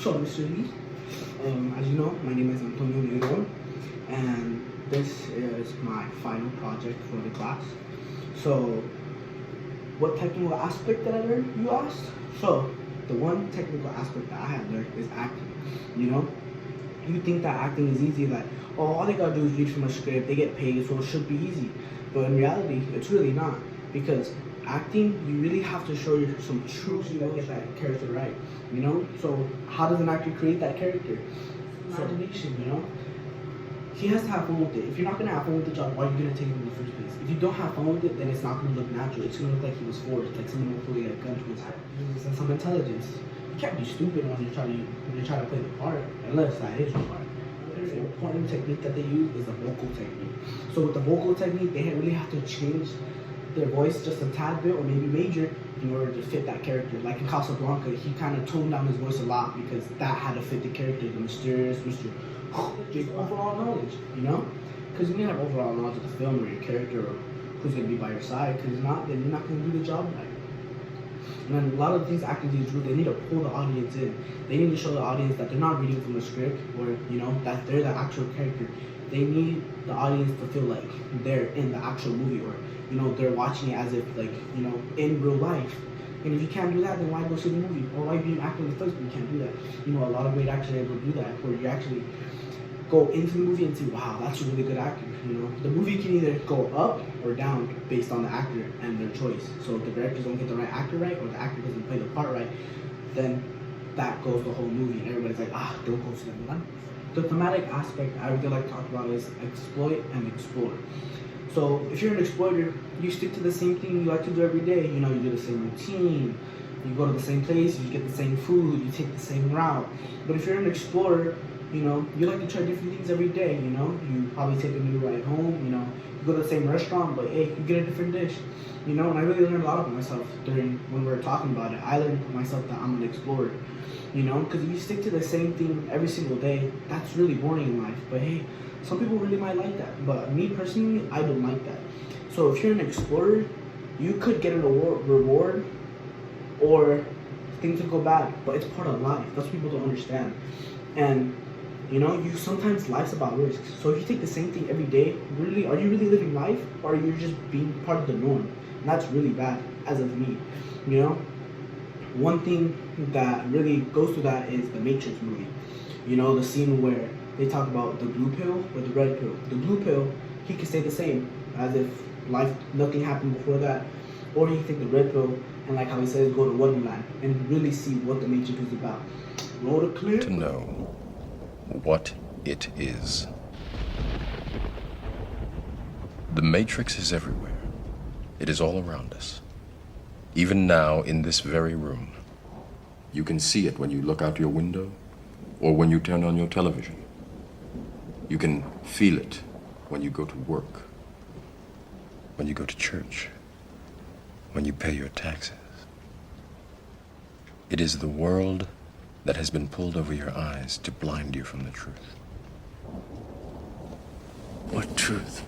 So, Mr. Lee, as you know, my name is Antonio Leon, and this is my final project for the class. So, what technical aspect that I learned, you asked? So, the one technical aspect that I have learned is acting. You know, you think that acting is easy, like, oh, all they gotta do is read from a script, they get paid, so it should be easy. But in reality, it's really not. Because acting, you really have to show you some true skill to get that character right. You know? So how does an actor create that character? Imagination, you know? He has to have fun with it. If you're not gonna have fun with the job, why are you gonna take it in the first place? If you don't have fun with it, then it's not gonna look natural. It's gonna look like he was forced, like someone will put a gun to his head. And some intelligence. You can't be stupid when you're trying to play the part, unless that is your part. The important technique that they use is the vocal technique. So with the vocal technique, they really have to change their voice just a tad bit or maybe major in order to fit that character. Like in Casablanca, he kind of toned down his voice a lot because that had to fit the character, the mysterious, Mr. Just overall knowledge, you know? Because you need to have overall knowledge of the film or your character or who's going to be by your side, because if not, then you're not going to do the job right. And then a lot of these acting teams do, they need to pull the audience in. They need to show the audience that they're not reading from the script or, you know, that they're the actual character. They need the audience to feel like they're in the actual movie or, you know, they're watching it as if, like, you know, in real life. And if you can't do that, then why go see the movie? Or why be an actor in the first place? You can't do that. You know, a lot of great actors are able to do that, where you actually go into the movie and see, wow, that's a really good actor. You know, the movie can either go up or down based on the actor and their choice. So if the directors don't get the right actor right, or the actor doesn't play the part right, then that goes the whole movie, and everybody's like, don't go see that. The thematic aspect I really like to talk about is exploit and explore. So if you're an exploiter, you stick to the same thing you like to do every day. You know, you do the same routine, you go to the same place, you get the same food, you take the same route. But if you're an explorer, you know, you like to try different things every day, you know? You probably take a new ride home, you know? You go to the same restaurant, but hey, you get a different dish, you know? And I really learned a lot about myself when we were talking about it. I learned myself that I'm an explorer, you know? Because if you stick to the same thing every single day, that's really boring in life. But hey, some people really might like that. But me personally, I don't like that. So if you're an explorer, you could get an reward or things would go bad, but it's part of life. That's what people don't understand. And you know, sometimes life's about risks. So if you take the same thing every day, really, are you really living life, or are you just being part of the norm? And that's really bad, as of me. You know, one thing that really goes to that is the Matrix movie. You know, the scene where they talk about the blue pill or the red pill. The blue pill, he can stay the same, as if nothing happened before that, or he can take the red pill and, like how he says, go to Wonderland and really see what the Matrix is about. Roll the clip. To know what it is. The Matrix is everywhere. It is all around us. Even now, in this very room. You can see it when you look out your window or when you turn on your television. You can feel it when you go to work, when you go to church, when you pay your taxes. It is the world that has been pulled over your eyes to blind you from the truth. What truth?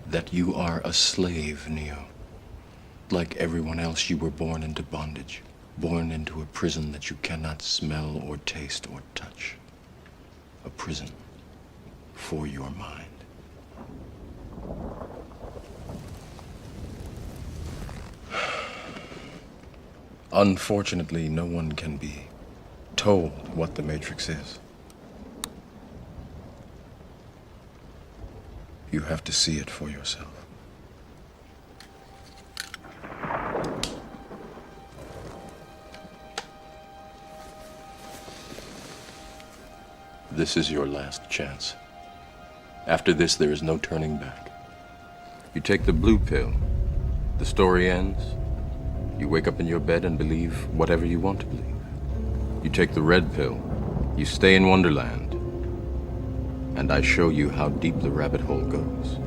That you are a slave, Neo. Like everyone else, you were born into bondage, born into a prison that you cannot smell or taste or touch. A prison for your mind. Unfortunately, no one can be told what the Matrix is. You have to see it for yourself. This is your last chance. After this, there is no turning back. You take the blue pill, the story ends. You wake up in your bed and believe whatever you want to believe. You take the red pill, you stay in Wonderland, and I show you how deep the rabbit hole goes.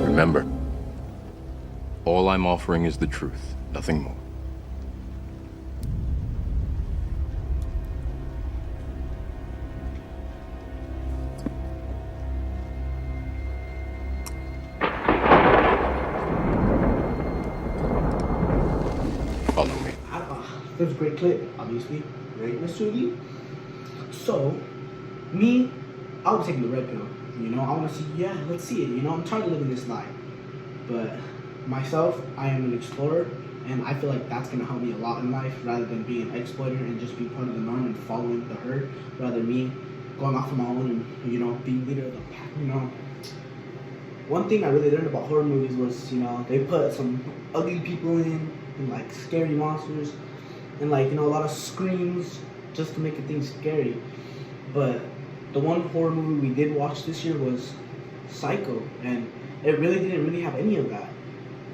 Remember, all I'm offering is the truth, nothing more. It was a great clip, obviously, right, Mr. Lee? So, me, I was taking the red pill. You know, I want to see, yeah, let's see it. You know, I'm tired of living this life. But myself, I am an explorer, and I feel like that's gonna help me a lot in life, rather than being an exploiter and just being part of the norm and following the herd. Rather me going off on my own and, you know, being leader of the pack. You know, one thing I really learned about horror movies was, you know, they put some ugly people in, and like scary monsters, and like, you know, a lot of screams just to make things scary. But the one horror movie we did watch this year was Psycho, and it really didn't really have any of that.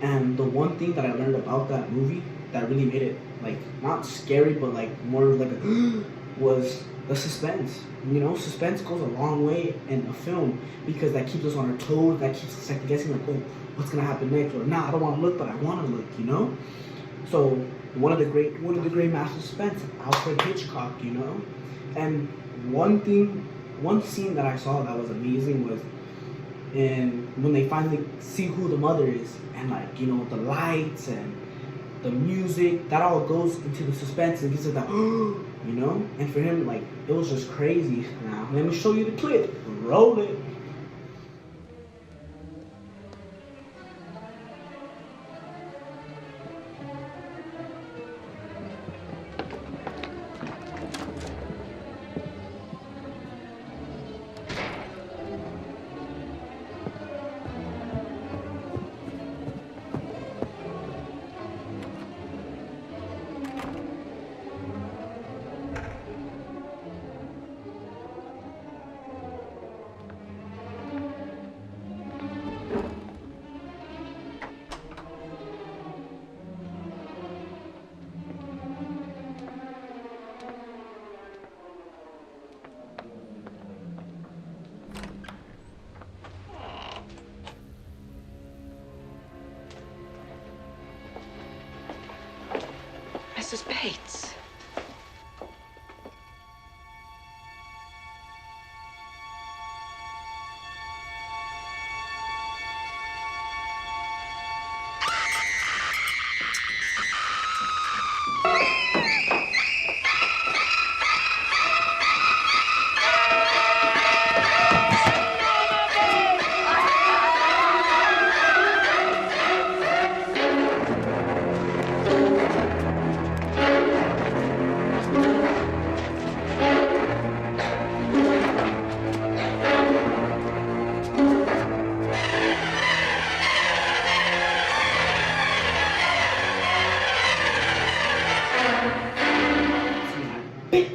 And the one thing that I learned about that movie that really made it like not scary but like more like a was the suspense. You know, suspense goes a long way in a film because that keeps us on our toes, that keeps us second guessing like, oh, what's gonna happen next? Or nah, I don't wanna look, but I wanna look, you know? So one of the great masters of suspense, Alfred Hitchcock, you know? And one scene that I saw that was amazing was when they finally see who the mother is, and like, you know, the lights and the music, that all goes into the suspense and gives it that you know? And for him, like, it was just crazy. Now let me show you the clip. Roll it. Mrs. Bates.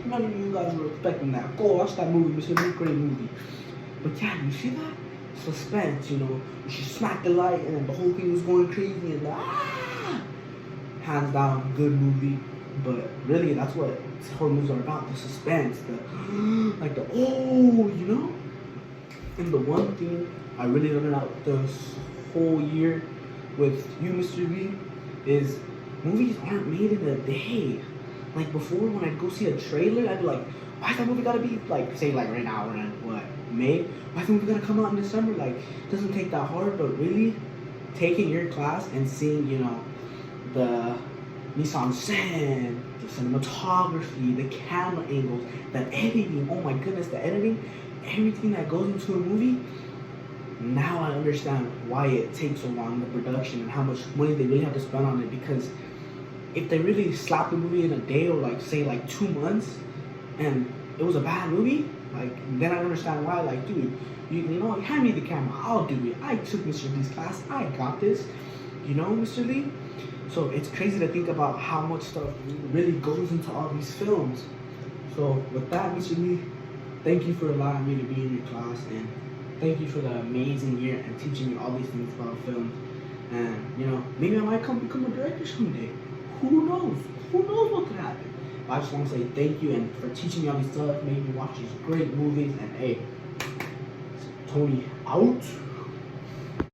None of you guys were expecting that. Go watch that movie. It's a really great movie. But yeah, you see that? Suspense, you know. She smacked the light and the whole thing was going crazy and hands down, good movie. But really, that's what horror movies are about. The suspense, like the you know? And the one thing I really learned out this whole year with you, Mr. V, is movies aren't made in a day. Like before, when I'd go see a trailer, I'd be like, why's that movie gotta be like, say like right now, we're in what, May? Why's the movie gotta come out in December? Like, it doesn't take that hard, but really taking your class and seeing, you know, the mise-en-scène, the cinematography, the camera angles, the editing, oh my goodness, the editing, everything that goes into a movie, now I understand why it takes so long, the production, and how much money they really have to spend on it, because if they really slapped the movie in a day or like say like 2 months and it was a bad movie, like then I understand why. Like, dude, you know, hand me the camera, I'll do it. I took Mr. Lee's class, I got this, you know, Mr. Lee. So it's crazy to think about how much stuff really goes into all these films. So with that, Mr. Lee, thank you for allowing me to be in your class, and thank you for the amazing year and teaching me all these things about film. And you know, maybe I might become a director someday. Who knows? Who knows what could happen? But I just want to say thank you, and for teaching me all these stuff, making me watch these great movies. And hey, Tony out.